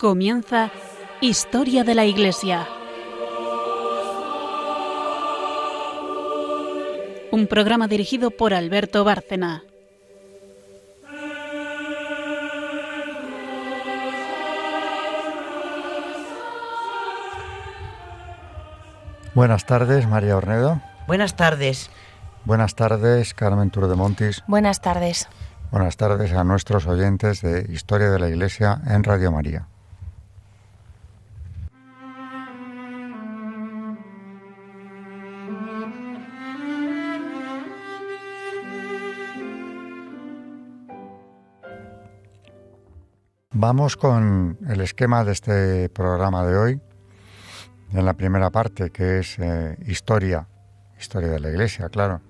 Comienza Historia de la Iglesia. Un programa dirigido por Alberto Bárcena. Buenas tardes, María Ornedo. Buenas tardes. Buenas tardes, Carmen Turdemontis. Buenas tardes. Buenas tardes a nuestros oyentes de Historia de la Iglesia en Radio María. Vamos con el esquema de este programa de hoy. En la primera parte, que es historia de la Iglesia, claro.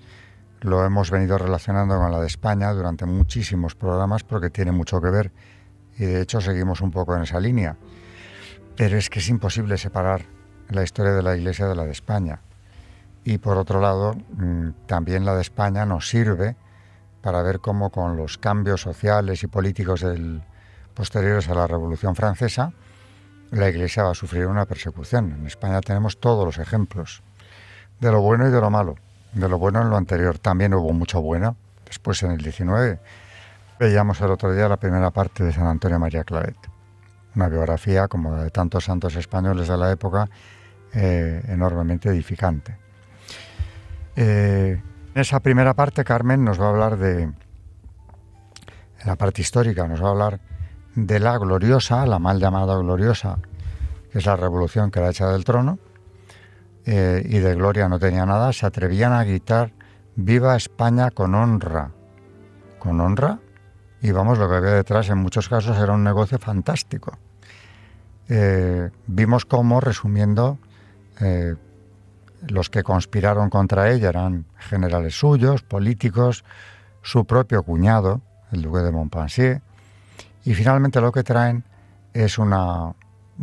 Lo hemos venido relacionando con la de España durante muchísimos programas porque tiene mucho que ver y de hecho seguimos un poco en esa línea. Pero es que es imposible separar la historia de la Iglesia de la de España. Y por otro lado, también la de España nos sirve para ver cómo con los cambios sociales y políticos posteriores a la Revolución Francesa, la Iglesia va a sufrir una persecución. En España tenemos todos los ejemplos, de lo bueno y de lo malo. De lo bueno en lo anterior, también hubo mucho bueno, después en el 19. Veíamos el otro día la primera parte de San Antonio María Claret, una biografía, como la de tantos santos españoles de la época, enormemente edificante. En esa primera parte, Carmen nos va a hablar en la parte histórica, nos va a hablar de la gloriosa, la mal llamada gloriosa, que es la revolución que era hecha del trono, y de gloria no tenía nada. Se atrevían a gritar «Viva España con honra». ¿Con honra? Y vamos, lo que había detrás en muchos casos era un negocio fantástico. Vimos cómo, resumiendo, los que conspiraron contra ella eran generales suyos, políticos, su propio cuñado, el duque de Montpensier, y finalmente lo que traen es un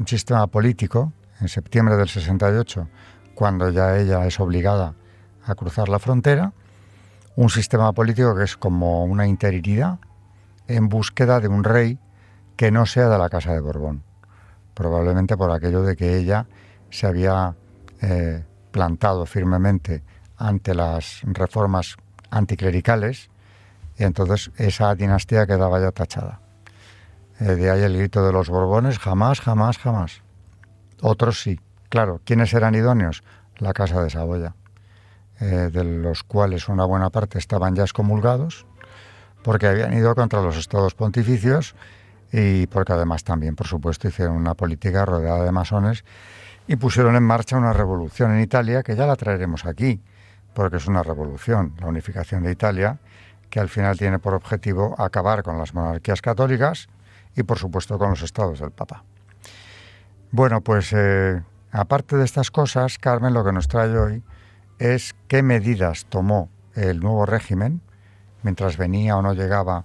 sistema político. En septiembre del 68, cuando ya ella es obligada a cruzar la frontera, un sistema político que es como una interinidad en búsqueda de un rey que no sea de la Casa de Borbón, probablemente por aquello de que ella se había plantado firmemente ante las reformas anticlericales y entonces esa dinastía quedaba ya tachada. De ahí el grito de los Borbones, jamás, jamás, jamás. Otros sí. Claro, ¿quiénes eran idóneos? La Casa de Saboya, de los cuales una buena parte estaban ya excomulgados, porque habían ido contra los estados pontificios y porque además también, por supuesto, hicieron una política rodeada de masones y pusieron en marcha una revolución en Italia, que ya la traeremos aquí, porque es una revolución, la unificación de Italia, que al final tiene por objetivo acabar con las monarquías católicas y, por supuesto, con los estados del Papa. Bueno, pues aparte de estas cosas, Carmen lo que nos trae hoy es qué medidas tomó el nuevo régimen mientras venía o no llegaba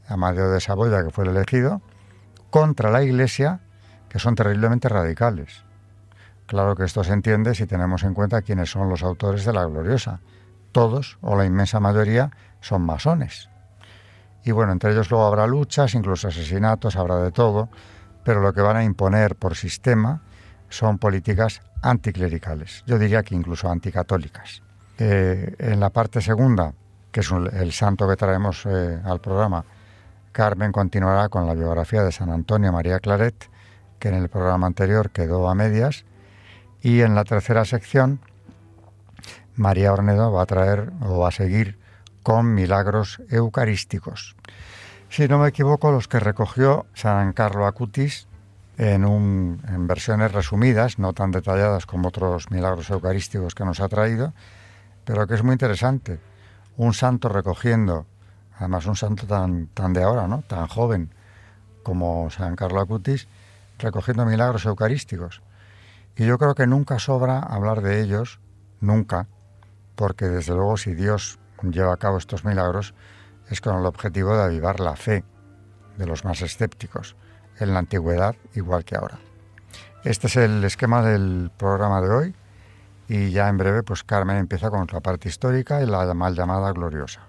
Amadeo de Saboya, que fue el elegido, contra la Iglesia, que son terriblemente radicales. Claro que esto se entiende si tenemos en cuenta quiénes son los autores de la gloriosa. Todos, o la inmensa mayoría, son masones. Y bueno, entre ellos luego habrá luchas, incluso asesinatos, habrá de todo, pero lo que van a imponer por sistema son políticas anticlericales, yo diría que incluso anticatólicas. En la parte segunda, que es el santo que traemos al programa, Carmen continuará con la biografía de San Antonio María Claret, que en el programa anterior quedó a medias, y en la tercera sección, María Ornedo va a traer o va a seguir con milagros eucarísticos. Si no me equivoco, los que recogió San Carlo Acutis en versiones resumidas, no tan detalladas como otros milagros eucarísticos que nos ha traído, pero que es muy interesante. Un santo recogiendo, además un santo tan de ahora, ¿no?, tan joven como San Carlo Acutis, recogiendo milagros eucarísticos. Y yo creo que nunca sobra hablar de ellos, nunca, porque desde luego si Dios lleva a cabo estos milagros es con el objetivo de avivar la fe de los más escépticos, en la antigüedad igual que ahora. Este es el esquema del programa de hoy y ya en breve pues Carmen empieza con la parte histórica y la mal llamada gloriosa.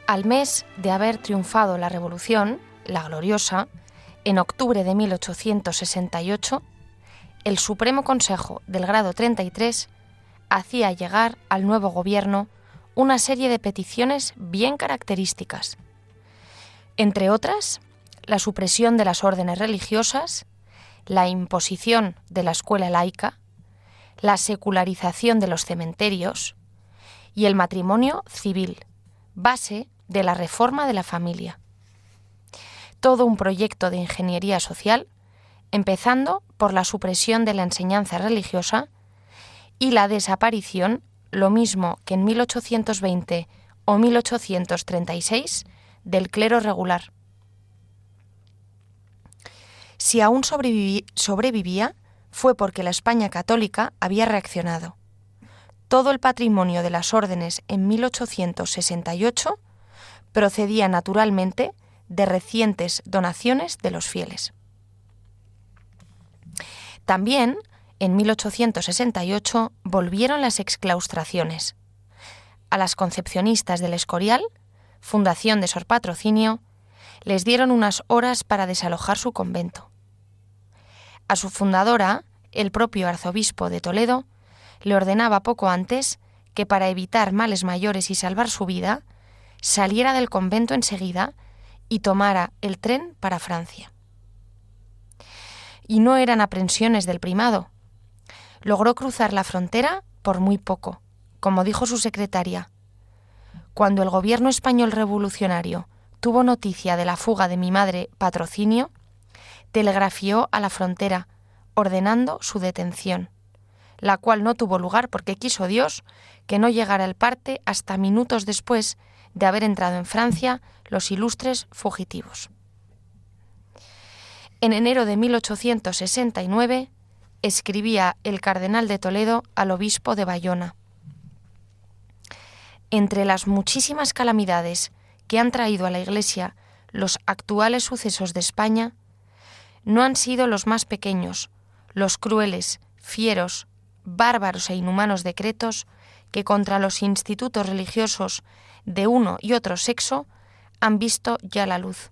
Al mes de haber triunfado la Revolución, la Gloriosa, en octubre de 1868, el Supremo Consejo del Grado 33 hacía llegar al nuevo gobierno una serie de peticiones bien características. Entre otras, la supresión de las órdenes religiosas, la imposición de la escuela laica, la secularización de los cementerios y el matrimonio civil, base de la reforma de la familia. Todo un proyecto de ingeniería social, empezando por la supresión de la enseñanza religiosa y la desaparición, lo mismo que en 1820 o 1836, del clero regular. Si aún sobrevivía, fue porque la España católica había reaccionado. Todo el patrimonio de las órdenes en 1868 procedía naturalmente de recientes donaciones de los fieles. También, en 1868, volvieron las exclaustraciones. A las concepcionistas del Escorial, fundación de Sor Patrocinio, les dieron unas horas para desalojar su convento. A su fundadora, el propio arzobispo de Toledo, le ordenaba poco antes que para evitar males mayores y salvar su vida, saliera del convento enseguida y tomara el tren para Francia. Y no eran aprensiones del primado. Logró cruzar la frontera por muy poco, como dijo su secretaria. Cuando el gobierno español revolucionario tuvo noticia de la fuga de mi madre Patrocinio, telegrafió a la frontera ordenando su detención, la cual no tuvo lugar porque quiso Dios que no llegara el parte hasta minutos después de haber entrado en Francia los ilustres fugitivos. En enero de 1869 escribía el cardenal de Toledo al obispo de Bayona: entre las muchísimas calamidades que han traído a la Iglesia los actuales sucesos de España, no han sido los más pequeños, los crueles, fieros, bárbaros e inhumanos decretos que contra los institutos religiosos de uno y otro sexo han visto ya la luz.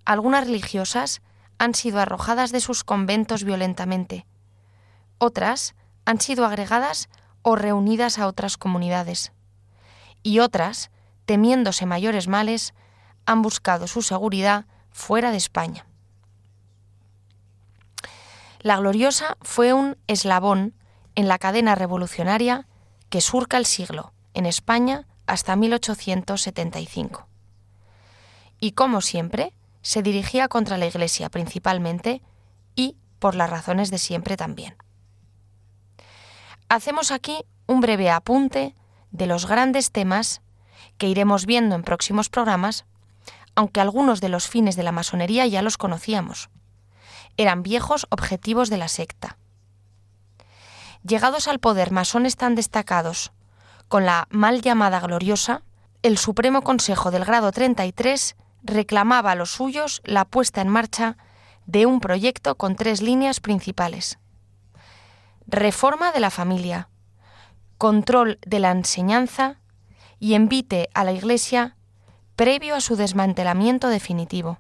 Algunas religiosas han sido arrojadas de sus conventos violentamente, otras han sido agregadas o reunidas a otras comunidades, y otras, temiéndose mayores males, han buscado su seguridad fuera de España. La Gloriosa fue un eslabón en la cadena revolucionaria que surca el siglo, en España hasta 1875. Y como siempre, se dirigía contra la Iglesia principalmente y por las razones de siempre también. Hacemos aquí un breve apunte de los grandes temas que iremos viendo en próximos programas, aunque algunos de los fines de la masonería ya los conocíamos. Eran viejos objetivos de la secta. Llegados al poder masones tan destacados, con la mal llamada Gloriosa, el Supremo Consejo del Grado 33 reclamaba a los suyos la puesta en marcha de un proyecto con 3 líneas principales: reforma de la familia, control de la enseñanza y envite a la Iglesia previo a su desmantelamiento definitivo.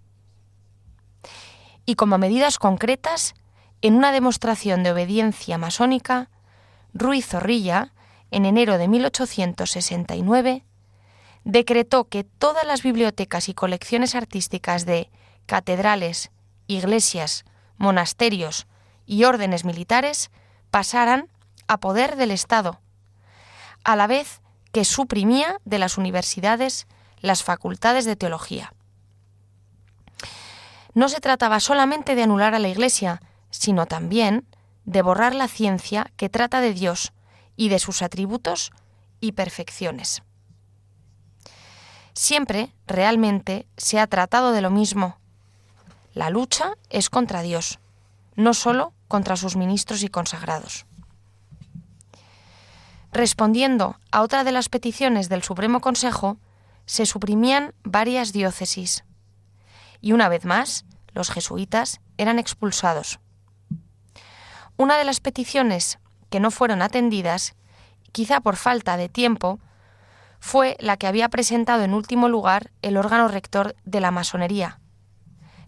Y como medidas concretas, en una demostración de obediencia masónica, Ruiz Zorrilla, en enero de 1869, decretó que todas las bibliotecas y colecciones artísticas de catedrales, iglesias, monasterios y órdenes militares pasaran a poder del Estado, a la vez que suprimía de las universidades las facultades de teología. No se trataba solamente de anular a la Iglesia, sino también de borrar la ciencia que trata de Dios y de sus atributos y perfecciones. Siempre, realmente, se ha tratado de lo mismo. La lucha es contra Dios, no solo contra sus ministros y consagrados. Respondiendo a otra de las peticiones del Supremo Consejo, se suprimían varias diócesis. Y una vez más, los jesuitas eran expulsados. Una de las peticiones que no fueron atendidas, quizá por falta de tiempo, fue la que había presentado en último lugar el órgano rector de la masonería,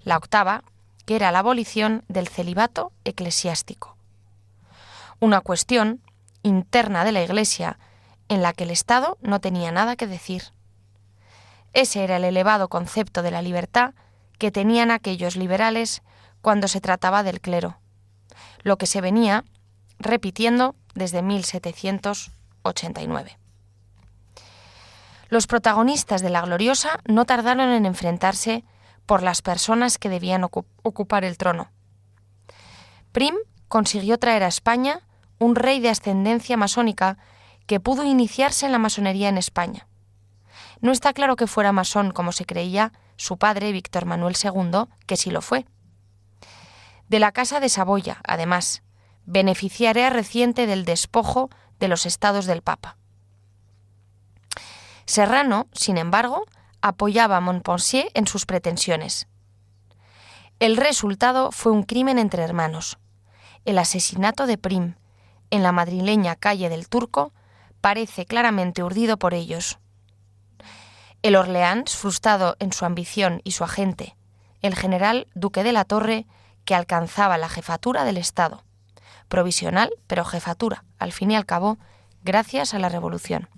la octava, que era la abolición del celibato eclesiástico. Una cuestión interna de la Iglesia en la que el Estado no tenía nada que decir. Ese era el elevado concepto de la libertad que tenían aquellos liberales cuando se trataba del clero, lo que se venía repitiendo desde 1789. Los protagonistas de la Gloriosa no tardaron en enfrentarse por las personas que debían ocupar el trono. Prim consiguió traer a España un rey de ascendencia masónica que pudo iniciarse en la masonería en España. No está claro que fuera masón como se creía su padre, Víctor Manuel II, que sí lo fue. De la Casa de Saboya, además, beneficiaria reciente del despojo de los estados del Papa. Serrano, sin embargo, apoyaba a Montpensier en sus pretensiones. El resultado fue un crimen entre hermanos. El asesinato de Prim, en la madrileña calle del Turco, parece claramente urdido por ellos. El Orleans, frustrado en su ambición, y su agente, el general Duque de la Torre, que alcanzaba la jefatura del Estado. Provisional, pero jefatura, al fin y al cabo, gracias a la Revolución.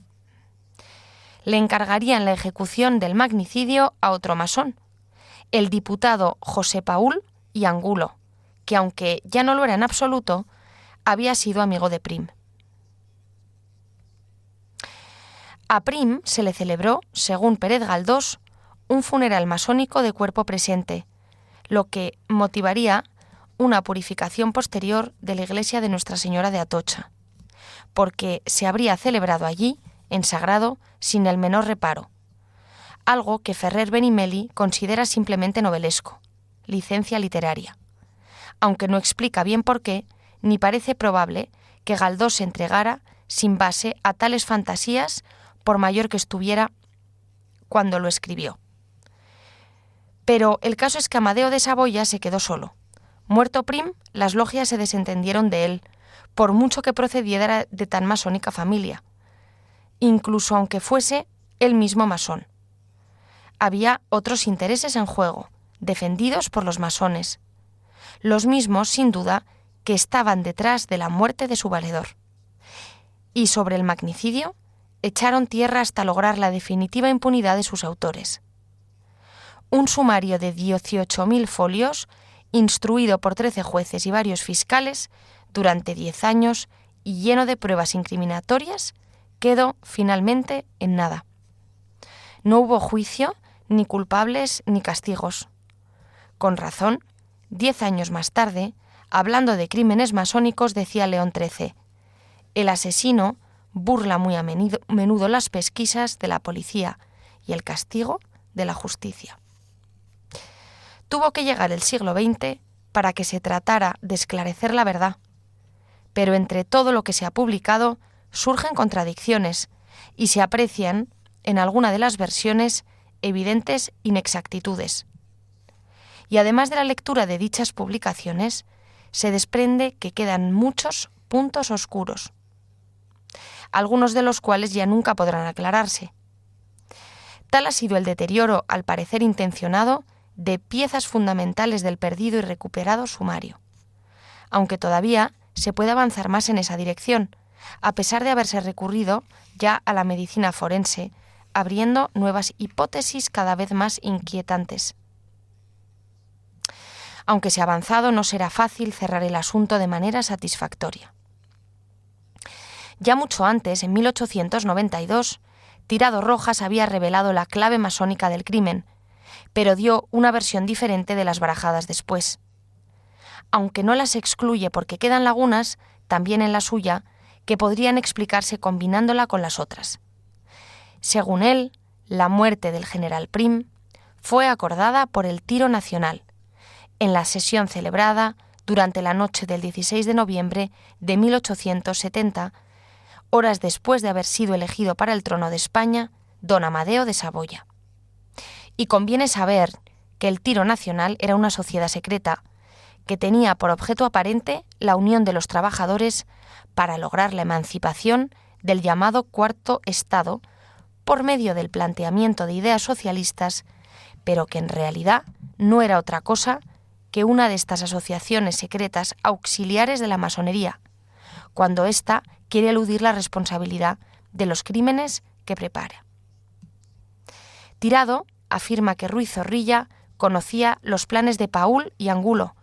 Le encargarían la ejecución del magnicidio a otro masón, el diputado José Paul y Angulo, que aunque ya no lo era en absoluto, había sido amigo de Prim. A Prim se le celebró, según Pérez Galdós, un funeral masónico de cuerpo presente, lo que motivaría una purificación posterior de la iglesia de Nuestra Señora de Atocha, porque se habría celebrado allí, en sagrado, sin el menor reparo, algo que Ferrer Benimeli considera simplemente novelesco, licencia literaria, aunque no explica bien por qué, ni parece probable que Galdós se entregara sin base a tales fantasías, por mayor que estuviera cuando lo escribió. Pero el caso es que Amadeo de Saboya se quedó solo. Muerto Prim, las logias se desentendieron de él, por mucho que procediera de tan masónica familia, incluso aunque fuese él mismo masón. Había otros intereses en juego, defendidos por los masones, los mismos, sin duda, que estaban detrás de la muerte de su valedor. Y sobre el magnicidio, echaron tierra hasta lograr la definitiva impunidad de sus autores. Un sumario de 18.000 folios, instruido por 13 jueces y varios fiscales, durante 10 años y lleno de pruebas incriminatorias, quedó finalmente en nada. No hubo juicio, ni culpables, ni castigos. Con razón, 10 años más tarde, hablando de crímenes masónicos, decía León XIII, el asesino burla muy a menudo las pesquisas de la policía y el castigo de la justicia. Tuvo que llegar el siglo XX para que se tratara de esclarecer la verdad, pero entre todo lo que se ha publicado surgen contradicciones y se aprecian, en alguna de las versiones, evidentes inexactitudes. Y además de la lectura de dichas publicaciones, se desprende que quedan muchos puntos oscuros, algunos de los cuales ya nunca podrán aclararse. Tal ha sido el deterioro, al parecer intencionado, de piezas fundamentales del perdido y recuperado sumario, aunque todavía se puede avanzar más en esa dirección, a pesar de haberse recurrido ya a la medicina forense, abriendo nuevas hipótesis cada vez más inquietantes. Aunque se ha avanzado, no será fácil cerrar el asunto de manera satisfactoria. Ya mucho antes, en 1892, Tirado Rojas había revelado la clave masónica del crimen, pero dio una versión diferente de las barajadas después. Aunque no las excluye porque quedan lagunas, también en la suya, que podrían explicarse combinándola con las otras. Según él, la muerte del general Prim fue acordada por el Tiro Nacional, en la sesión celebrada durante la noche del 16 de noviembre de 1870, horas después de haber sido elegido para el trono de España don Amadeo de Saboya. Y conviene saber que el Tiro Nacional era una sociedad secreta que tenía por objeto aparente la unión de los trabajadores para lograr la emancipación del llamado Cuarto Estado por medio del planteamiento de ideas socialistas, pero que en realidad no era otra cosa que una de estas asociaciones secretas auxiliares de la masonería, cuando ésta quiere eludir la responsabilidad de los crímenes que prepara. Tirado afirma que Ruiz Zorrilla conocía los planes de Paul y Angulo,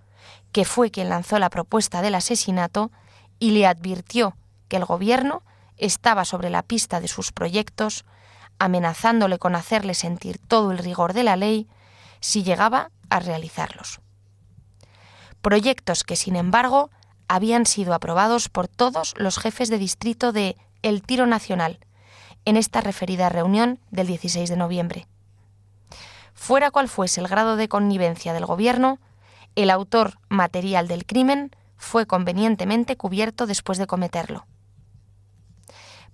que fue quien lanzó la propuesta del asesinato y le advirtió que el gobierno estaba sobre la pista de sus proyectos, amenazándole con hacerle sentir todo el rigor de la ley si llegaba a realizarlos. Proyectos que, sin embargo, habían sido aprobados por todos los jefes de distrito de El Tiro Nacional en esta referida reunión del 16 de noviembre. Fuera cual fuese el grado de connivencia del gobierno, el autor material del crimen fue convenientemente cubierto después de cometerlo.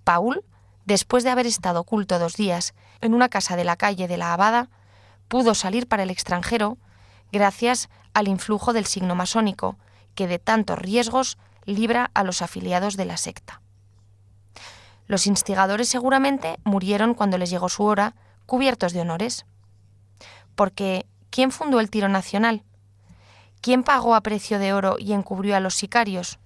Paul, después de haber estado oculto 2 días en una casa de la calle de la Abada, pudo salir para el extranjero gracias al influjo del signo masónico, que de tantos riesgos libra a los afiliados de la secta. Los instigadores seguramente murieron cuando les llegó su hora, cubiertos de honores. Porque, ¿quién fundó el Tiro Nacional? ¿Quién pagó a precio de oro y encubrió a los sicarios?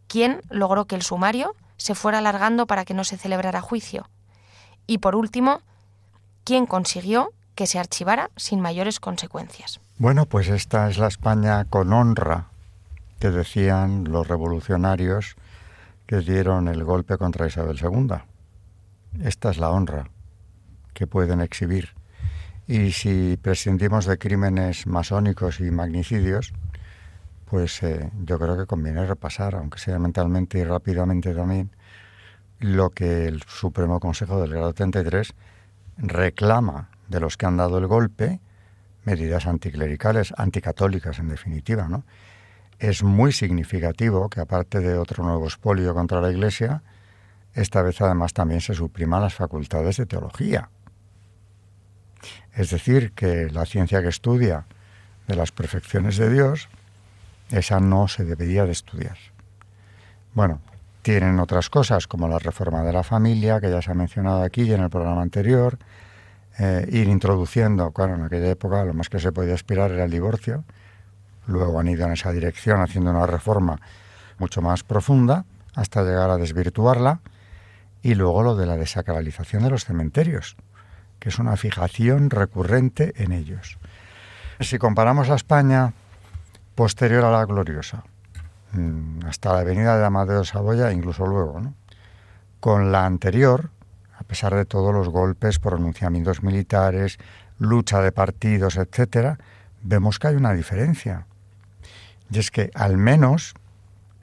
¿Quién logró que el sumario se fuera alargando para que no se celebrara juicio? Y por último, ¿quién consiguió que se archivara sin mayores consecuencias? Bueno, pues esta es la España con honra que decían los revolucionarios que dieron el golpe contra Isabel II. Esta es la honra que pueden exhibir. Y si prescindimos de crímenes masónicos y magnicidios, pues yo creo que conviene repasar, aunque sea mentalmente y rápidamente también, lo que el Supremo Consejo del Grado 33 reclama de los que han dado el golpe, medidas anticlericales, anticatólicas en definitiva, ¿no? Es muy significativo que, aparte de otro nuevo expolio contra la Iglesia, esta vez además también se supriman las facultades de teología. Es decir, que la ciencia que estudia de las perfecciones de Dios, esa no se debería de estudiar. Bueno, tienen otras cosas como la reforma de la familia, que ya se ha mencionado aquí y en el programa anterior, ir introduciendo, claro, en aquella época lo más que se podía aspirar era el divorcio. Luego han ido en esa dirección haciendo una reforma mucho más profunda hasta llegar a desvirtuarla. Y luego lo de la desacralización de los cementerios, que es una fijación recurrente en ellos. Si comparamos la España posterior a la gloriosa, hasta la avenida de Amadeo Saboya, incluso luego, ¿no?, con la anterior, a pesar de todos los golpes, pronunciamientos militares, lucha de partidos, etcétera, vemos que hay una diferencia. Y es que, al menos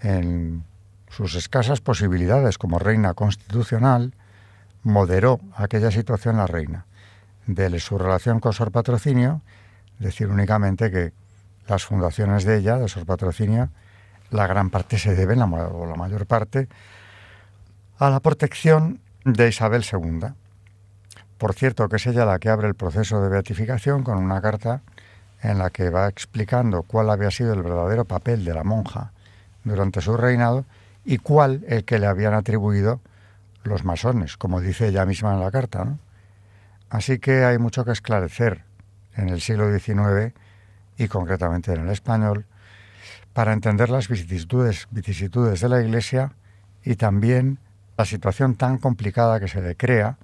en sus escasas posibilidades como reina constitucional, moderó aquella situación la reina. De su relación con Sor Patrocinio, decir únicamente que las fundaciones de ella, de Sor Patrocinio, la gran parte se deben, o la mayor parte, a la protección de Isabel II. Por cierto, que es ella la que abre el proceso de beatificación con una carta en la que va explicando cuál había sido el verdadero papel de la monja durante su reinado y cuál el que le habían atribuido los masones, como dice ella misma en la carta, ¿no? Así que hay mucho que esclarecer en el siglo XIX y concretamente en el español para entender las vicisitudes de la Iglesia y también la situación tan complicada que se le crea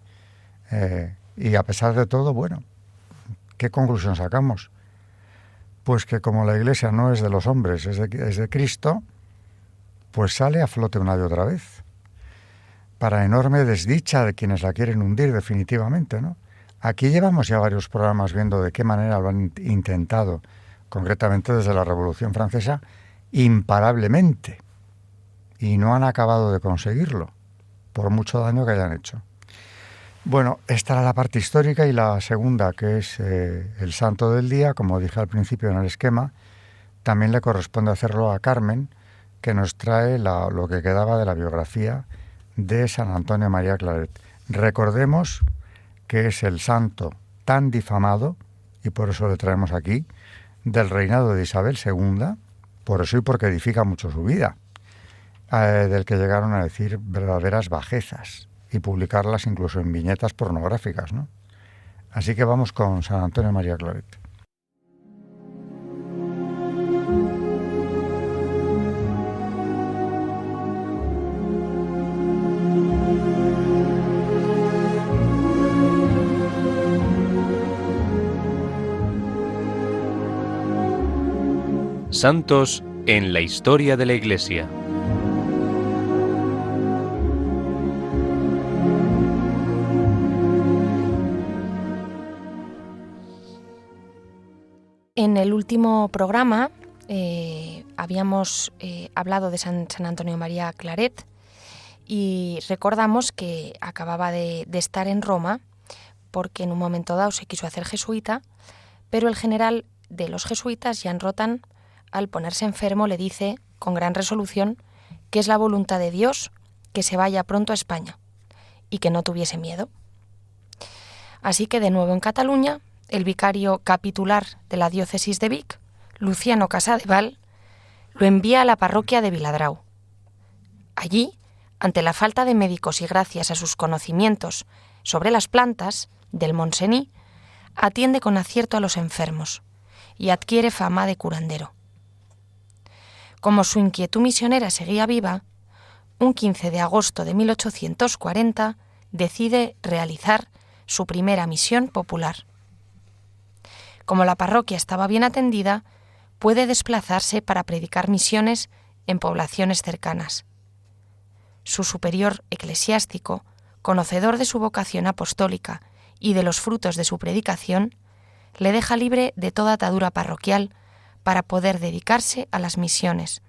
y a pesar de todo, bueno, ¿qué conclusión sacamos? Pues que como la Iglesia no es de los hombres, es de Cristo, pues sale a flote una y otra vez, para enorme desdicha de quienes la quieren hundir definitivamente, ¿no? Aquí llevamos ya varios programas viendo de qué manera lo han intentado, concretamente desde la Revolución Francesa, imparablemente, y no han acabado de conseguirlo, por mucho daño que hayan hecho. Bueno, esta era la parte histórica y la segunda, que es el santo del día, como dije al principio en el esquema, también le corresponde hacerlo a Carmen, que nos trae lo que quedaba de la biografía de San Antonio María Claret. Recordemos que es el santo tan difamado, y por eso le traemos aquí, del reinado de Isabel II, por eso y porque edifica mucho su vida, del que llegaron a decir verdaderas bajezas y publicarlas incluso en viñetas pornográficas, ¿no? Así que vamos con San Antonio María Claret. Santos en la historia de la Iglesia. En el último programa habíamos hablado de San Antonio María Claret y recordamos que acababa de estar en Roma porque en un momento dado se quiso hacer jesuita, pero el general de los jesuitas, Jan Rotan, al ponerse enfermo le dice con gran resolución que es la voluntad de Dios que se vaya pronto a España y que no tuviese miedo. Así que de nuevo en Cataluña, el vicario capitular de la diócesis de Vic, Luciano Casadevall, lo envía a la parroquia de Viladrau. Allí, ante la falta de médicos y gracias a sus conocimientos sobre las plantas del Montseny, atiende con acierto a los enfermos y adquiere fama de curandero. Como su inquietud misionera seguía viva, un 15 de agosto de 1840 decide realizar su primera misión popular. Como la parroquia estaba bien atendida, puede desplazarse para predicar misiones en poblaciones cercanas. Su superior eclesiástico, conocedor de su vocación apostólica y de los frutos de su predicación, le deja libre de toda atadura parroquial para poder dedicarse a las misiones.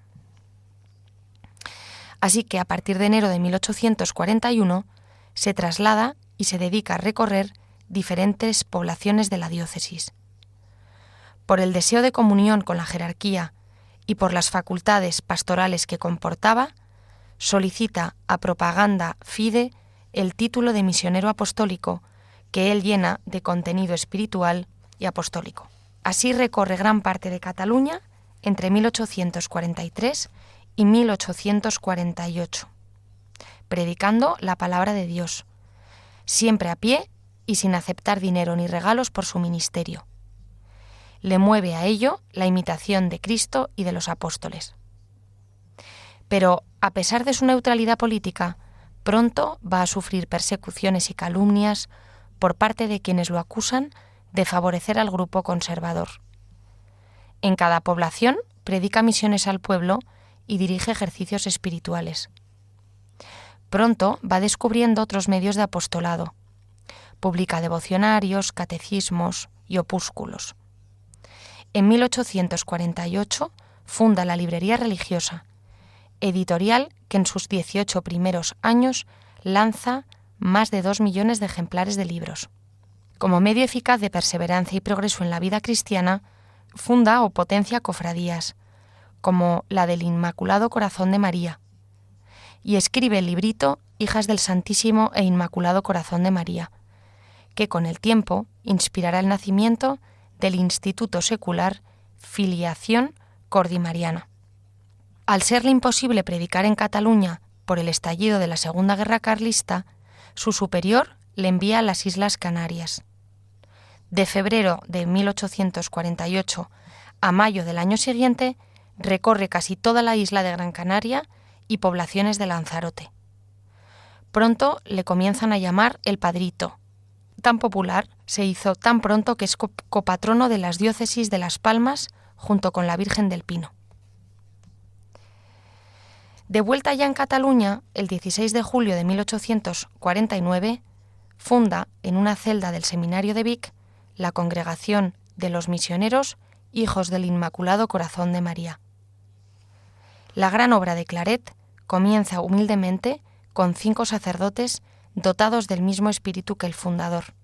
Así que a partir de enero de 1841 se traslada y se dedica a recorrer diferentes poblaciones de la diócesis. Por el deseo de comunión con la jerarquía y por las facultades pastorales que comportaba, solicita a Propaganda Fide el título de misionero apostólico que él llena de contenido espiritual y apostólico. Así recorre gran parte de Cataluña entre 1843 y 1848, predicando la palabra de Dios, siempre a pie y sin aceptar dinero ni regalos por su ministerio. Le mueve a ello la imitación de Cristo y de los apóstoles. Pero, a pesar de su neutralidad política, pronto va a sufrir persecuciones y calumnias por parte de quienes lo acusan de favorecer al grupo conservador. En cada población predica misiones al pueblo y dirige ejercicios espirituales. Pronto va descubriendo otros medios de apostolado. Publica devocionarios, catecismos y opúsculos. En 1848 funda la Librería Religiosa, editorial que en sus 18 primeros años lanza más de 2 millones de ejemplares de libros. Como medio eficaz de perseverancia y progreso en la vida cristiana, funda o potencia cofradías, como la del Inmaculado Corazón de María, y escribe el librito Hijas del Santísimo e Inmaculado Corazón de María, que con el tiempo inspirará el nacimiento del Instituto Secular Filiación Cordimariana. Al serle imposible predicar en Cataluña por el estallido de la Segunda Guerra Carlista, su superior le envía a las Islas Canarias. De febrero de 1848 a mayo del año siguiente, recorre casi toda la isla de Gran Canaria y poblaciones de Lanzarote. Pronto le comienzan a llamar el Padrito. Tan popular se hizo tan pronto que es copatrono de las diócesis de Las Palmas junto con la Virgen del Pino. De vuelta ya en Cataluña, el 16 de julio de 1849, funda en una celda del seminario de Vic la Congregación de los Misioneros Hijos del Inmaculado Corazón de María. La gran obra de Claret comienza humildemente con 5 sacerdotes dotados del mismo espíritu que el fundador.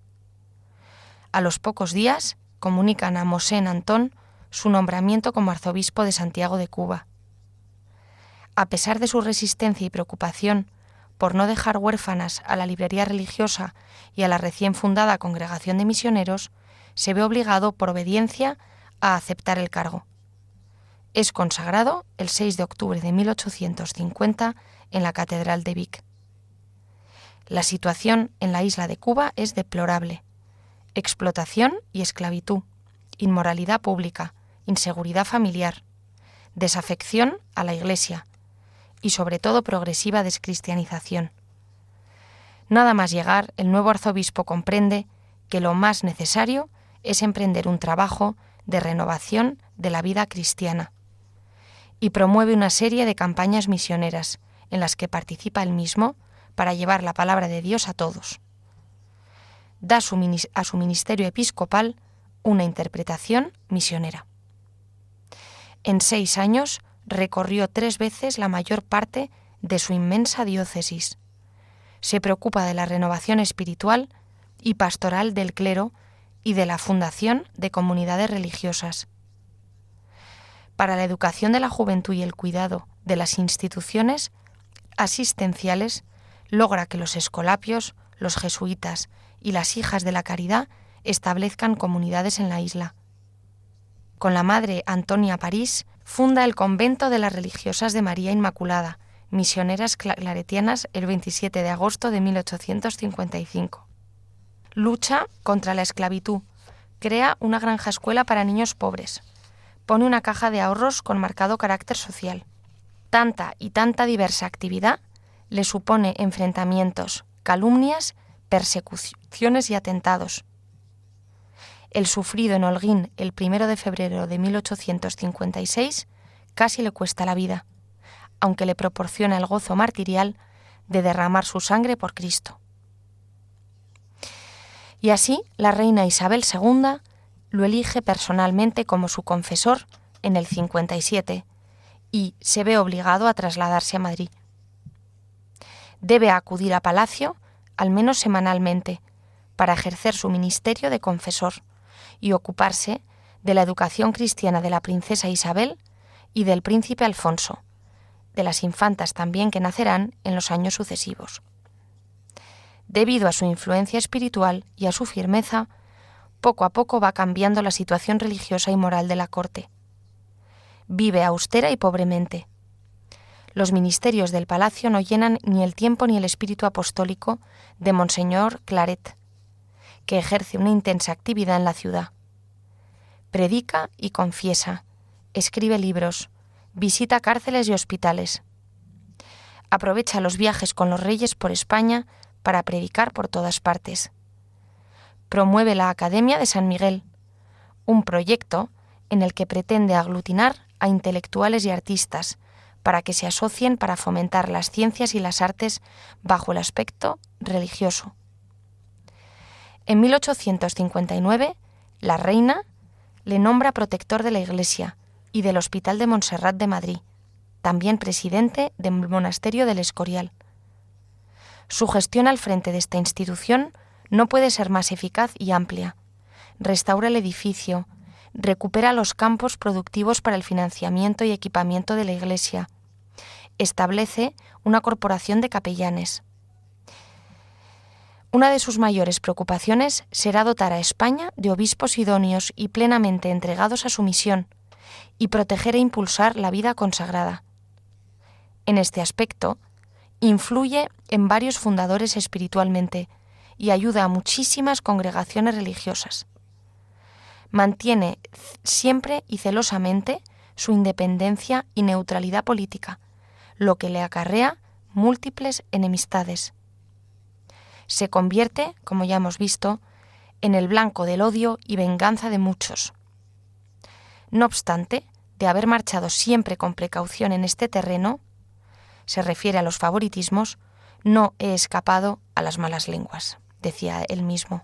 A los pocos días comunican a Mosén Antón su nombramiento como arzobispo de Santiago de Cuba. A pesar de su resistencia y preocupación por no dejar huérfanas a la librería religiosa y a la recién fundada Congregación de Misioneros, se ve obligado por obediencia a aceptar el cargo. Es consagrado el 6 de octubre de 1850 en la Catedral de Vic. La situación en la isla de Cuba es deplorable. Explotación y esclavitud, inmoralidad pública, inseguridad familiar, desafección a la Iglesia y sobre todo progresiva descristianización. Nada más llegar, el nuevo arzobispo comprende que lo más necesario es emprender un trabajo de renovación de la vida cristiana y promueve una serie de campañas misioneras en las que participa él mismo para llevar la palabra de Dios a todos. Da a su ministerio episcopal una interpretación misionera. En 6 años recorrió 3 veces la mayor parte de su inmensa diócesis. Se preocupa de la renovación espiritual y pastoral del clero y de la fundación de comunidades religiosas. Para la educación de la juventud y el cuidado de las instituciones asistenciales, logra que los escolapios, los jesuitas y las hijas de la caridad establezcan comunidades en la isla. Con la madre Antonia París, funda el convento de las religiosas de María Inmaculada, misioneras claretianas, el 27 de agosto de 1855. Lucha contra la esclavitud, crea una granja escuela para niños pobres, pone una caja de ahorros con marcado carácter social. Tanta y tanta diversa actividad le supone enfrentamientos, calumnias, persecuciones y atentados. El sufrido en Holguín el 1 de febrero de 1856 casi le cuesta la vida, aunque le proporciona el gozo martirial de derramar su sangre por Cristo. Y así la reina Isabel II lo elige personalmente como su confesor en el 57 y se ve obligado a trasladarse a Madrid. Debe acudir a Palacio al menos semanalmente para ejercer su ministerio de confesor y ocuparse de la educación cristiana de la princesa Isabel y del príncipe Alfonso, de las infantas también que nacerán en los años sucesivos. Debido a su influencia espiritual y a su firmeza, poco a poco va cambiando la situación religiosa y moral de la corte. Vive austera y pobremente. Los ministerios del palacio no llenan ni el tiempo ni el espíritu apostólico de Monseñor Claret, que ejerce una intensa actividad en la ciudad. Predica y confiesa, escribe libros, visita cárceles y hospitales. Aprovecha los viajes con los reyes por España para predicar por todas partes. Promueve la Academia de San Miguel, un proyecto en el que pretende aglutinar a intelectuales y artistas para que se asocien para fomentar las ciencias y las artes bajo el aspecto religioso. En 1859, la reina le nombra protector de la Iglesia y del Hospital de Montserrat de Madrid, también presidente del monasterio del Escorial. Su gestión al frente de esta institución no puede ser más eficaz y amplia. Restaura el edificio, recupera los campos productivos para el financiamiento y equipamiento de la Iglesia, establece una corporación de capellanes. Una de sus mayores preocupaciones será dotar a España de obispos idóneos y plenamente entregados a su misión, y proteger e impulsar la vida consagrada. En este aspecto, influye en varios fundadores espiritualmente y ayuda a muchísimas congregaciones religiosas. Mantiene siempre y celosamente su independencia y neutralidad política, lo que le acarrea múltiples enemistades. Se convierte, como ya hemos visto, en el blanco del odio y venganza de muchos. No obstante, de haber marchado siempre con precaución en este terreno, se refiere a los favoritismos, no he escapado a las malas lenguas, decía él mismo.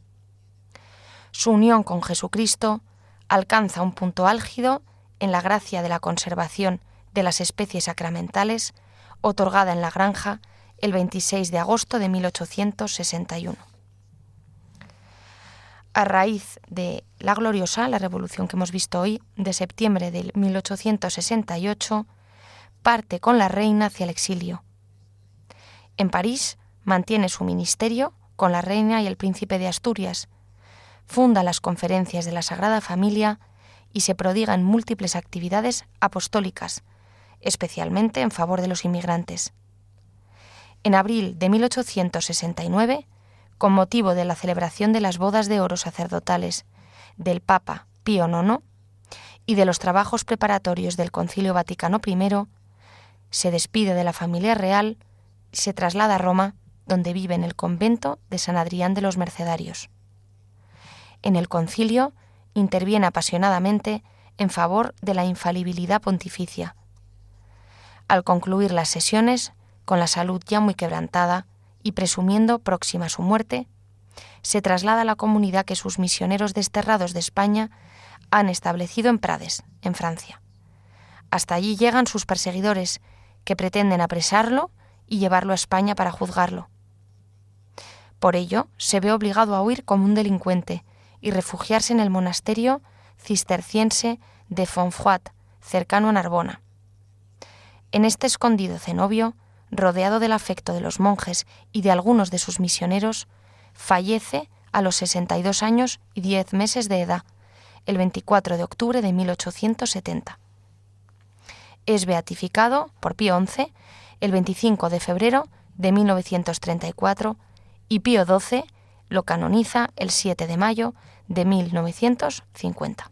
Su unión con Jesucristo alcanza un punto álgido en la gracia de la conservación de las especies sacramentales otorgada en la granja el 26 de agosto de 1861. A raíz de la gloriosa, la revolución que hemos visto hoy, de septiembre de 1868, parte con la reina hacia el exilio. En París mantiene su ministerio con la reina y el príncipe de Asturias, funda las conferencias de la Sagrada Familia y se prodiga en múltiples actividades apostólicas, especialmente en favor de los inmigrantes. En abril de 1869, con motivo de la celebración de las bodas de oro sacerdotales del Papa Pío IX y de los trabajos preparatorios del Concilio Vaticano I, se despide de la familia real y se traslada a Roma, donde vive en el convento de San Adrián de los Mercedarios. En el concilio interviene apasionadamente en favor de la infalibilidad pontificia. Al concluir las sesiones, con la salud ya muy quebrantada y presumiendo próxima su muerte, se traslada a la comunidad que sus misioneros desterrados de España han establecido en Prades, en Francia. Hasta allí llegan sus perseguidores, que pretenden apresarlo y llevarlo a España para juzgarlo. Por ello, se ve obligado a huir como un delincuente y refugiarse en el monasterio cisterciense de Fontfroid, cercano a Narbona. En este escondido cenobio, rodeado del afecto de los monjes y de algunos de sus misioneros, fallece a los 62 años y 10 meses de edad, el 24 de octubre de 1870. Es beatificado por Pío XI el 25 de febrero de 1934 y Pío XII lo canoniza el 7 de mayo de 1950.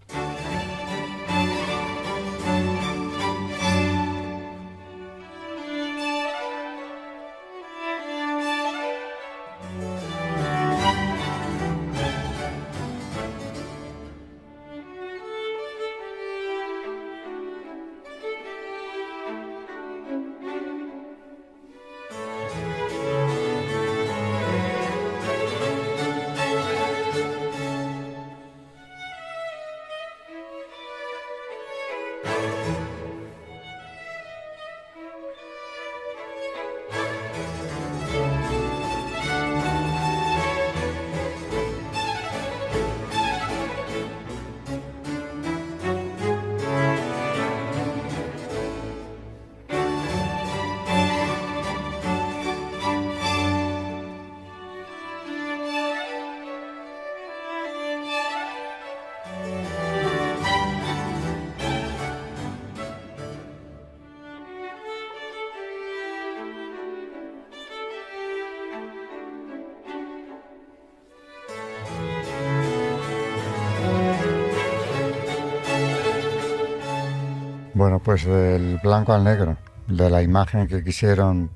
Bueno, pues del blanco al negro, de la imagen que quisieron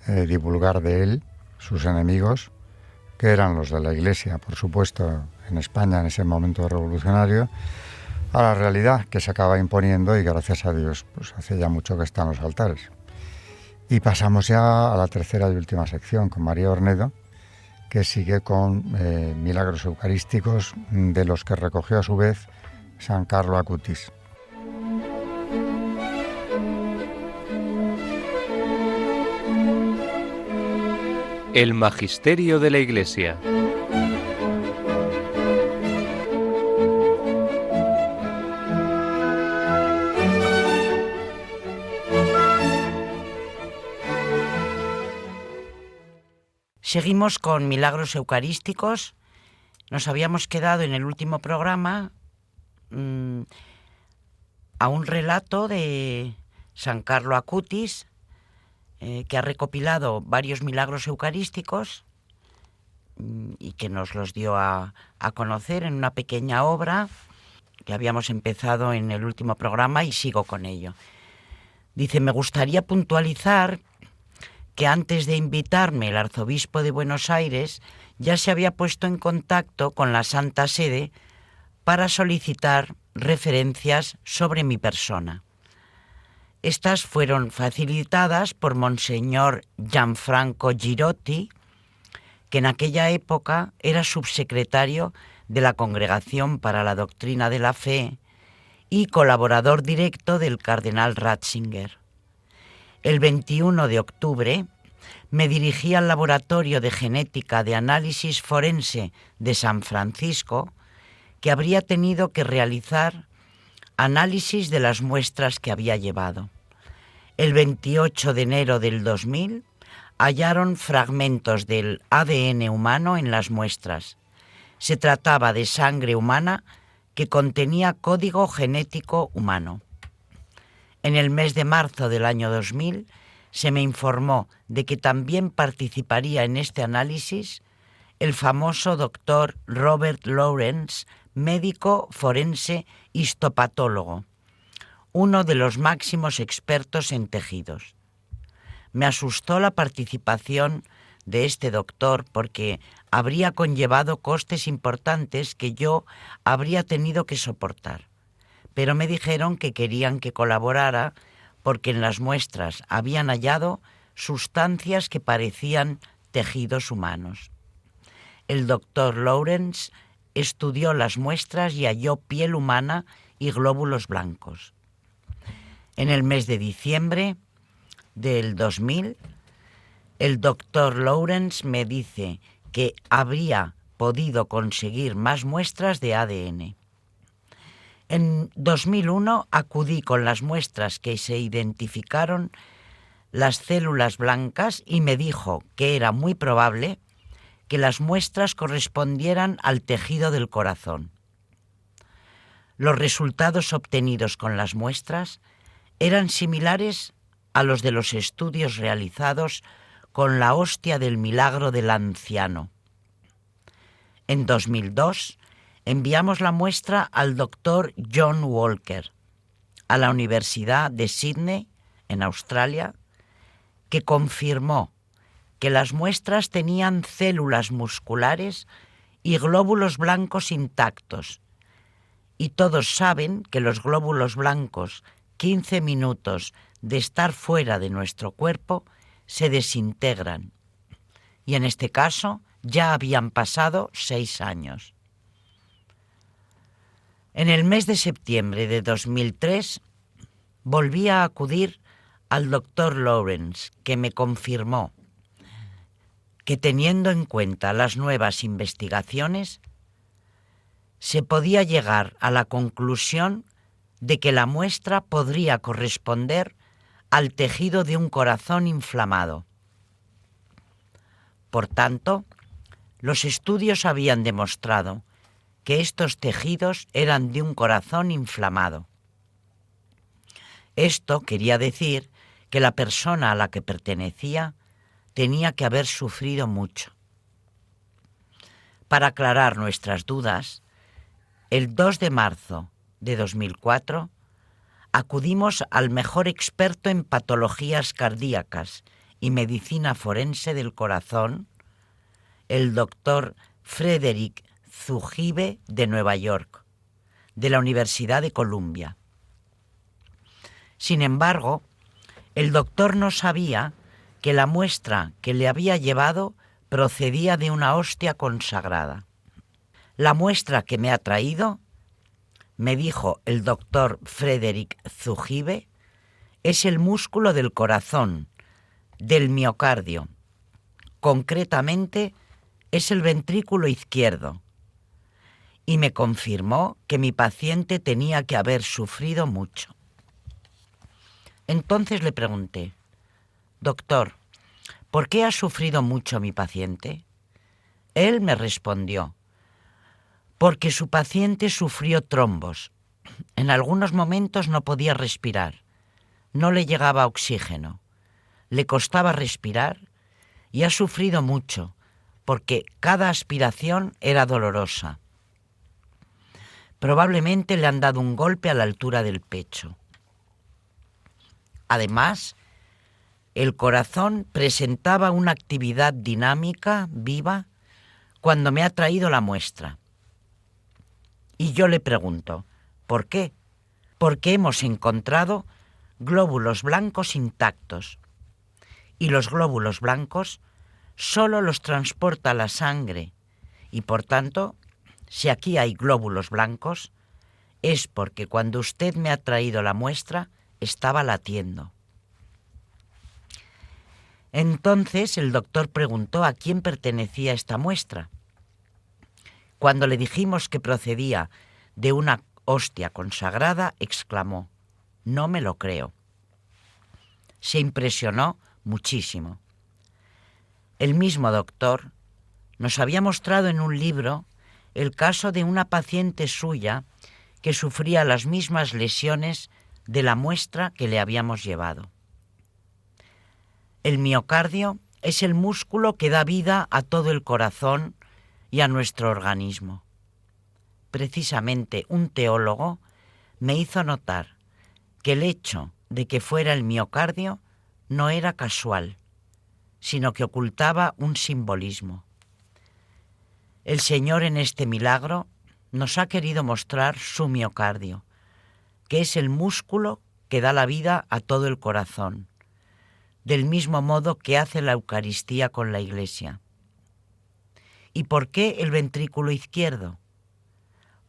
divulgar de él, sus enemigos, que eran los de la Iglesia, por supuesto, en España en ese momento revolucionario, a la realidad que se acaba imponiendo y gracias a Dios, pues hace ya mucho que están los altares. Y pasamos ya a la tercera y última sección con María Ornedo, que sigue con milagros eucarísticos de los que recogió a su vez San Carlo Acutis. El Magisterio de la Iglesia. Seguimos con milagros eucarísticos. Nos habíamos quedado en el último programa a un relato de San Carlo Acutis, que ha recopilado varios milagros eucarísticos y que nos los dio a conocer en una pequeña obra que habíamos empezado en el último programa y sigo con ello. Dice: me gustaría puntualizar que antes de invitarme el arzobispo de Buenos Aires ya se había puesto en contacto con la Santa Sede para solicitar referencias sobre mi persona. Estas fueron facilitadas por Monseñor Gianfranco Girotti, que en aquella época era subsecretario de la Congregación para la Doctrina de la Fe y colaborador directo del cardenal Ratzinger. El 21 de octubre me dirigí al Laboratorio de Genética de Análisis Forense de San Francisco, que habría tenido que realizar análisis de las muestras que había llevado. El 28 de enero del 2000 hallaron fragmentos del ADN humano en las muestras. Se trataba de sangre humana que contenía código genético humano. En el mes de marzo del año 2000 se me informó de que también participaría en este análisis el famoso doctor Robert Lawrence, médico forense histopatólogo, uno de los máximos expertos en tejidos. Me asustó la participación de este doctor porque habría conllevado costes importantes que yo habría tenido que soportar. Pero me dijeron que querían que colaborara porque en las muestras habían hallado sustancias que parecían tejidos humanos. El doctor Lawrence estudió las muestras y halló piel humana y glóbulos blancos. En el mes de diciembre del 2000, el doctor Lawrence me dice que habría podido conseguir más muestras de ADN. En 2001 acudí con las muestras que se identificaron las células blancas y me dijo que era muy probable que las muestras correspondieran al tejido del corazón. Los resultados obtenidos con las muestras eran similares a los de los estudios realizados con la hostia del milagro del anciano. En 2002 enviamos la muestra al doctor John Walker, a la Universidad de Sydney, en Australia, que confirmó que las muestras tenían células musculares y glóbulos blancos intactos. Y todos saben que los glóbulos blancos, 15 minutos de estar fuera de nuestro cuerpo, se desintegran. Y en este caso ya habían pasado 6 años. En el mes de septiembre de 2003 volví a acudir al doctor Lawrence, que me confirmó que teniendo en cuenta las nuevas investigaciones, se podía llegar a la conclusión de que la muestra podría corresponder al tejido de un corazón inflamado. Por tanto, los estudios habían demostrado que estos tejidos eran de un corazón inflamado. Esto quería decir que la persona a la que pertenecía tenía que haber sufrido mucho. Para aclarar nuestras dudas, el 2 de marzo de 2004 acudimos al mejor experto en patologías cardíacas y medicina forense del corazón, el doctor Frederick Zugibe de Nueva York, de la Universidad de Columbia. Sin embargo, el doctor no sabía que la muestra que le había llevado procedía de una hostia consagrada. La muestra que me ha traído, me dijo el doctor Frederick Zugibe, es el músculo del corazón, del miocardio. Concretamente, es el ventrículo izquierdo. Y me confirmó que mi paciente tenía que haber sufrido mucho. Entonces le pregunté: doctor, ¿por qué ha sufrido mucho mi paciente? Él me respondió: porque su paciente sufrió trombos. En algunos momentos no podía respirar, no le llegaba oxígeno, le costaba respirar y ha sufrido mucho porque cada aspiración era dolorosa. Probablemente le han dado un golpe a la altura del pecho. Además, el corazón presentaba una actividad dinámica, viva, cuando me ha traído la muestra. Y yo le pregunto, ¿por qué? Porque hemos encontrado glóbulos blancos intactos. Y los glóbulos blancos solo los transporta la sangre. Y por tanto, si aquí hay glóbulos blancos, es porque cuando usted me ha traído la muestra, estaba latiendo. Entonces el doctor preguntó a quién pertenecía esta muestra. Cuando le dijimos que procedía de una hostia consagrada, exclamó: «No me lo creo». Se impresionó muchísimo. El mismo doctor nos había mostrado en un libro el caso de una paciente suya que sufría las mismas lesiones de la muestra que le habíamos llevado. El miocardio es el músculo que da vida a todo el corazón y a nuestro organismo. Precisamente un teólogo me hizo notar que el hecho de que fuera el miocardio no era casual, sino que ocultaba un simbolismo. El Señor en este milagro nos ha querido mostrar su miocardio, que es el músculo que da la vida a todo el corazón, del mismo modo que hace la Eucaristía con la Iglesia. ¿Y por qué el ventrículo izquierdo?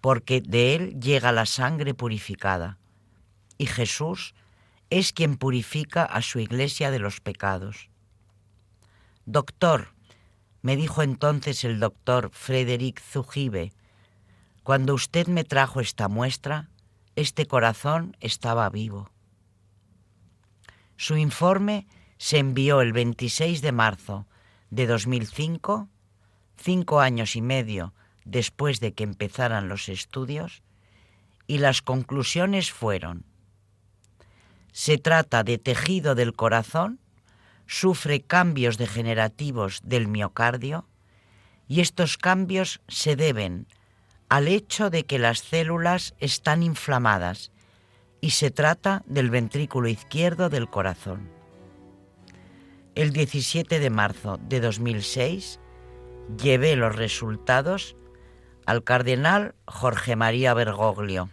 Porque de él llega la sangre purificada, y Jesús es quien purifica a su Iglesia de los pecados. Doctor, me dijo entonces el doctor Frédéric Zugibe, cuando usted me trajo esta muestra, este corazón estaba vivo. Su informe se envió el 26 de marzo de 2005, 5 años y medio después de que empezaran los estudios, y las conclusiones fueron: se trata de tejido del corazón, sufre cambios degenerativos del miocardio, y estos cambios se deben al hecho de que las células están inflamadas, y se trata del ventrículo izquierdo del corazón. El 17 de marzo de 2006 llevé los resultados al cardenal Jorge María Bergoglio.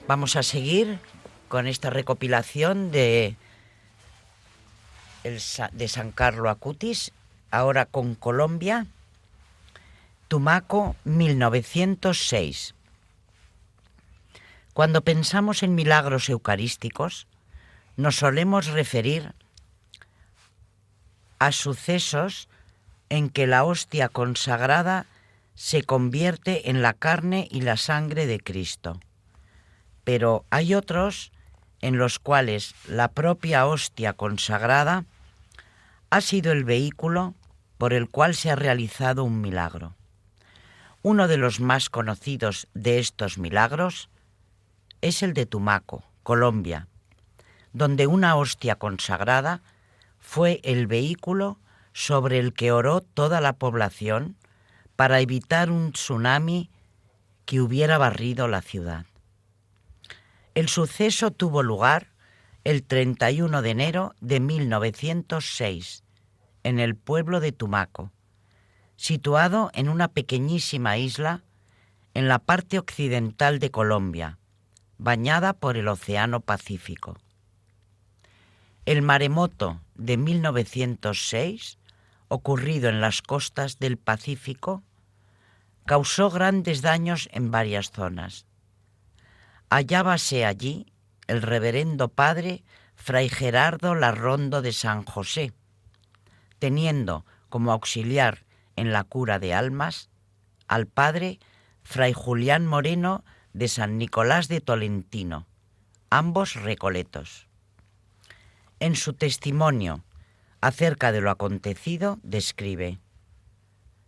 Vamos a seguir con esta recopilación de San Carlo Acutis, ahora con Colombia, Tumaco, 1906. Cuando pensamos en milagros eucarísticos, nos solemos referir a sucesos en que la hostia consagrada se convierte en la carne y la sangre de Cristo. Pero hay otros en los cuales la propia hostia consagrada ha sido el vehículo por el cual se ha realizado un milagro. Uno de los más conocidos de estos milagros es el de Tumaco, Colombia, donde una hostia consagrada fue el vehículo sobre el que oró toda la población para evitar un tsunami que hubiera barrido la ciudad. El suceso tuvo lugar el 31 de enero de 1906 en el pueblo de Tumaco, situado en una pequeñísima isla en la parte occidental de Colombia, bañada por el Océano Pacífico. El maremoto de 1906, ocurrido en las costas del Pacífico, causó grandes daños en varias zonas. Hallábase allí el reverendo padre Fray Gerardo Larrondo de San José, teniendo como auxiliar en la cura de almas al padre Fray Julián Moreno de San Nicolás de Tolentino, ambos recoletos. En su testimonio acerca de lo acontecido describe: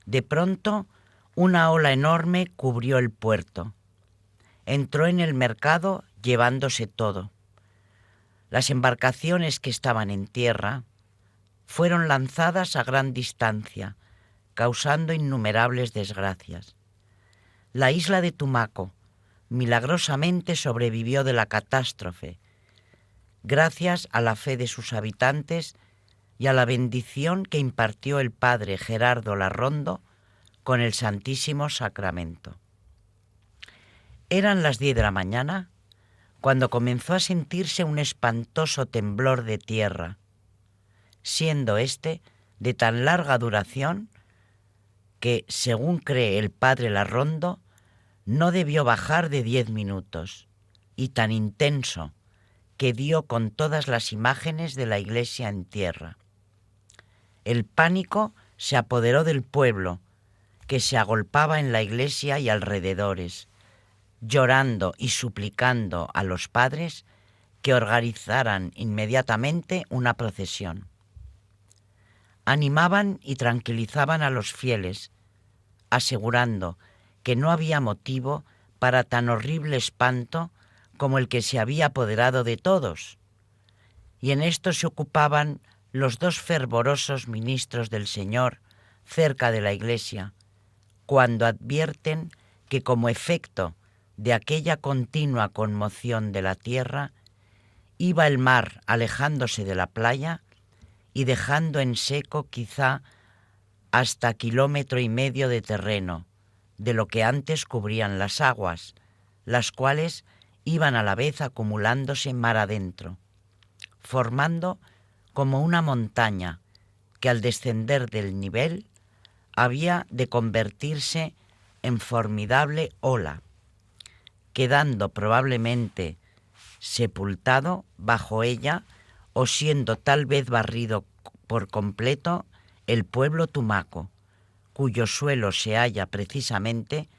de pronto una ola enorme cubrió el puerto. Entró en el mercado llevándose todo. Las embarcaciones que estaban en tierra fueron lanzadas a gran distancia, causando innumerables desgracias. La isla de Tumaco milagrosamente sobrevivió de la catástrofe, gracias a la fe de sus habitantes y a la bendición que impartió el padre Gerardo Larrondo con el Santísimo Sacramento. Eran las 10 de la mañana cuando comenzó a sentirse un espantoso temblor de tierra, siendo este de tan larga duración que, según cree el padre Larrondo, no debió bajar de 10 minutos, y tan intenso que dio con todas las imágenes de la iglesia en tierra. El pánico se apoderó del pueblo, que se agolpaba en la iglesia y alrededores, llorando y suplicando a los padres que organizaran inmediatamente una procesión. Animaban y tranquilizaban a los fieles, asegurando que no había motivo para tan horrible espanto como el que se había apoderado de todos, y en esto se ocupaban los dos fervorosos ministros del Señor cerca de la iglesia, cuando advierten que como efecto de aquella continua conmoción de la tierra, iba el mar alejándose de la playa y dejando en seco quizá hasta 1,5 kilómetros de terreno, de lo que antes cubrían las aguas, las cuales iban a la vez acumulándose mar adentro, formando como una montaña que al descender del nivel había de convertirse en formidable ola, quedando probablemente sepultado bajo ella o siendo tal vez barrido por completo el pueblo Tumaco, cuyo suelo se halla precisamente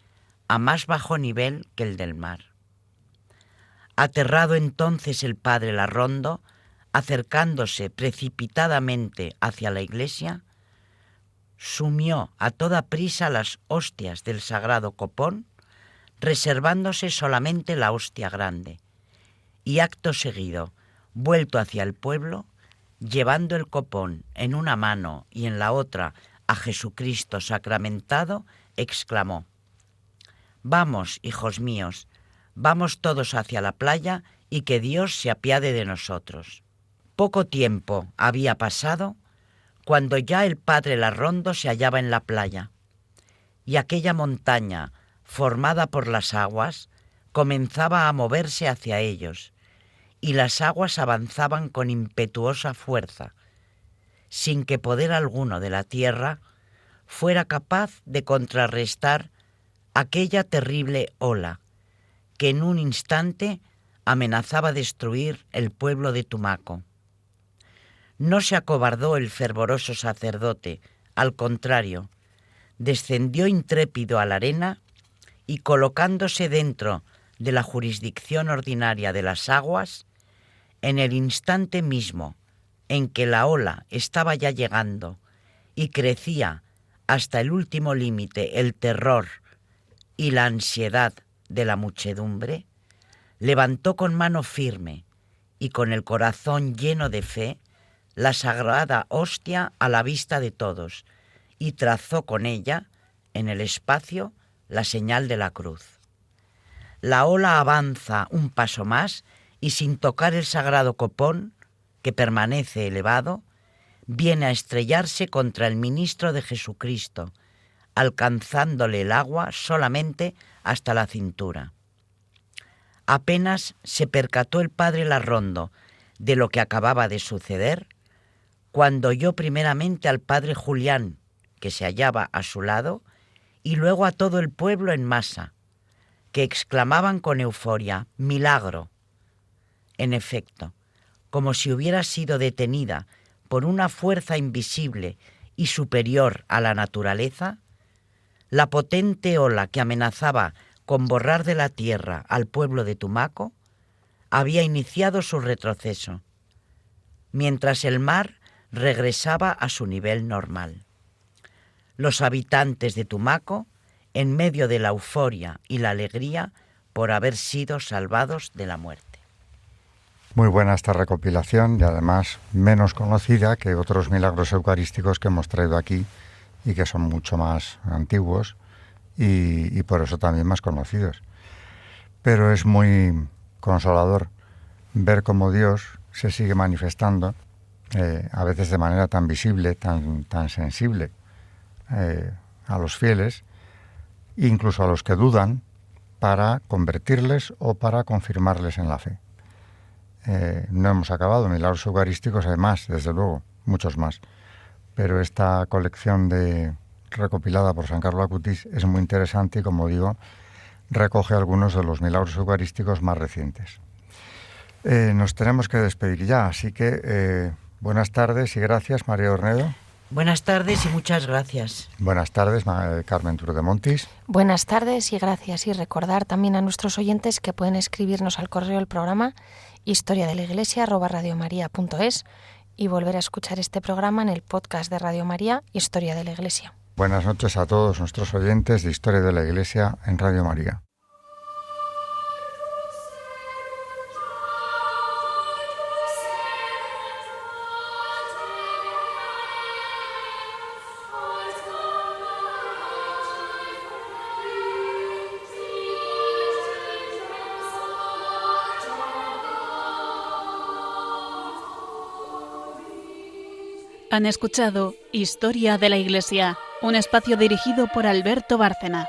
a más bajo nivel que el del mar. Aterrado entonces el padre Larrondo, acercándose precipitadamente hacia la iglesia, sumió a toda prisa las hostias del sagrado copón, reservándose solamente la hostia grande, y acto seguido, vuelto hacia el pueblo, llevando el copón en una mano y en la otra a Jesucristo sacramentado, exclamó: «Vamos, hijos míos, vamos todos hacia la playa y que Dios se apiade de nosotros». Poco tiempo había pasado cuando ya el padre Larrondo se hallaba en la playa, y aquella montaña, formada por las aguas, comenzaba a moverse hacia ellos, y las aguas avanzaban con impetuosa fuerza, sin que poder alguno de la tierra fuera capaz de contrarrestar aquella terrible ola, que en un instante amenazaba destruir el pueblo de Tumaco. No se acobardó el fervoroso sacerdote, al contrario, descendió intrépido a la arena y, colocándose dentro de la jurisdicción ordinaria de las aguas, en el instante mismo en que la ola estaba ya llegando y crecía hasta el último límite el terror y la ansiedad de la muchedumbre, levantó con mano firme y con el corazón lleno de fe la sagrada hostia a la vista de todos y trazó con ella en el espacio la señal de la cruz. La ola avanza un paso más y, sin tocar el sagrado copón, que permanece elevado, viene a estrellarse contra el ministro de Jesucristo, alcanzándole el agua solamente hasta la cintura. Apenas se percató el padre Larrondo de lo que acababa de suceder, cuando oyó primeramente al padre Julián, que se hallaba a su lado, y luego a todo el pueblo en masa, que exclamaban con euforia: «¡Milagro!». En efecto, como si hubiera sido detenida por una fuerza invisible y superior a la naturaleza, la potente ola que amenazaba con borrar de la tierra al pueblo de Tumaco había iniciado su retroceso, mientras el mar regresaba a su nivel normal. Los habitantes de Tumaco, en medio de la euforia y la alegría por haber sido salvados de la muerte. Muy buena esta recopilación y además menos conocida que otros milagros eucarísticos que hemos traído aquí y que son mucho más antiguos y por eso también más conocidos. Pero es muy consolador ver cómo Dios se sigue manifestando, a veces de manera tan visible, tan sensible, a los fieles, incluso a los que dudan, para convertirles o para confirmarles en la fe. No hemos acabado, milagros eucarísticos hay más, desde luego, muchos más. Pero esta colección recopilada por San Carlo Acutis es muy interesante y, como digo, recoge algunos de los milagros eucarísticos más recientes. Nos tenemos que despedir ya, así que buenas tardes y gracias, María Ornedo. Buenas tardes y muchas gracias. Buenas tardes, Carmen Turdemontis. Buenas tardes y gracias. Y recordar también a nuestros oyentes que pueden escribirnos al correo del programa historiadeliglesia@radiomaria.es y volver a escuchar este programa en el podcast de Radio María, Historia de la Iglesia. Buenas noches a todos nuestros oyentes de Historia de la Iglesia en Radio María. Han escuchado Historia de la Iglesia, un espacio dirigido por Alberto Bárcena.